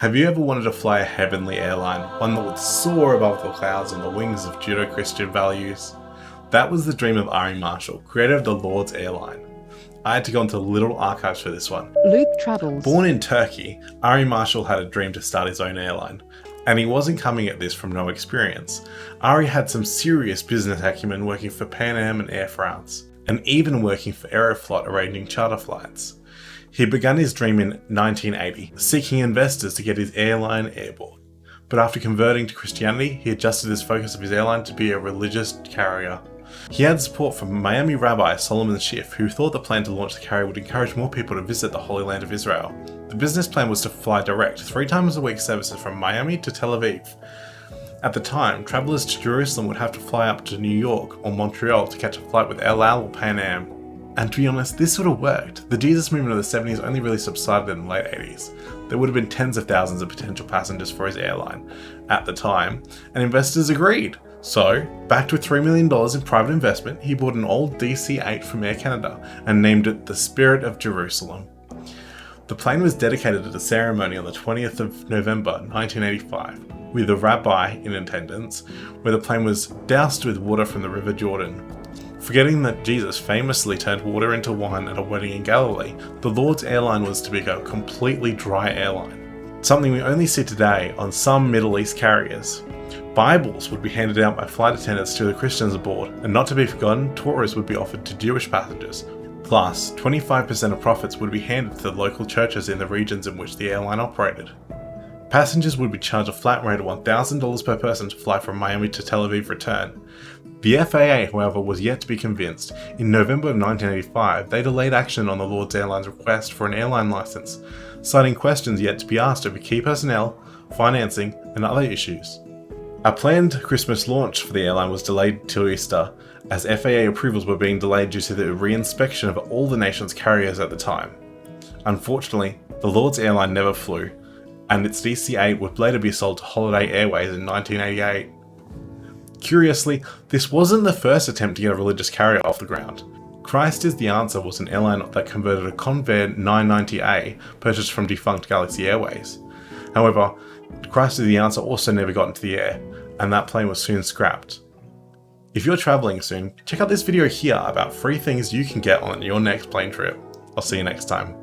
Have you ever wanted to fly a heavenly airline, one that would soar above the clouds on the wings of Judeo-Christian values? That was the dream of Ari Marshall, creator of the Lords Airline. I had to go into little archives for this one. Luke travels. Born in Turkey, Ari Marshall had a dream to start his own airline, and he wasn't coming at this from no experience. Ari had some serious business acumen working for Pan Am and Air France, and even working for Aeroflot arranging charter flights. He began his dream in 1980, seeking investors to get his airline airborne. But after converting to Christianity, he adjusted his focus of his airline to be a religious carrier. He had support from Miami Rabbi Solomon Schiff, who thought the plan to launch the carrier would encourage more people to visit the Holy Land of Israel. The business plan was to fly direct, 3 times a week services from Miami to Tel Aviv. At the time, travellers to Jerusalem would have to fly up to New York or Montreal to catch a flight with El Al or Pan Am. And to be honest, this would have worked. The Jesus movement of the 70s only really subsided in the late 80s. There would have been tens of thousands of potential passengers for his airline at the time, and investors agreed. So, backed with $3 million in private investment, he bought an old DC-8 from Air Canada and named it the Spirit of Jerusalem. The plane was dedicated at a ceremony on the 20th of November 1985, with a rabbi in attendance, where the plane was doused with water from the River Jordan. Forgetting that Jesus famously turned water into wine at a wedding in Galilee, the Lord's Airline was to be a completely dry airline, something we only see today on some Middle East carriers. Bibles would be handed out by flight attendants to the Christians aboard, and not to be forgotten, Torahs would be offered to Jewish passengers. Plus, 25% of profits would be handed to the local churches in the regions in which the airline operated. Passengers would be charged a flat rate of $1,000 per person to fly from Miami to Tel Aviv return. The FAA, however, was yet to be convinced. In November of 1985, they delayed action on the Lords Airline's request for an airline license, citing questions yet to be asked over key personnel, financing, and other issues. A planned Christmas launch for the airline was delayed till Easter, as FAA approvals were being delayed due to the re-inspection of all the nation's carriers at the time. Unfortunately, the Lords Airline never flew, and its DC-8 would later be sold to Holiday Airways in 1988. Curiously, this wasn't the first attempt to get a religious carrier off the ground. Christ is the Answer was an airline that converted a Convair 990A purchased from defunct Galaxy Airways. However, Christ is the Answer also never got into the air, and that plane was soon scrapped. If you're travelling soon, check out this video here about 3 things you can get on your next plane trip. I'll see you next time.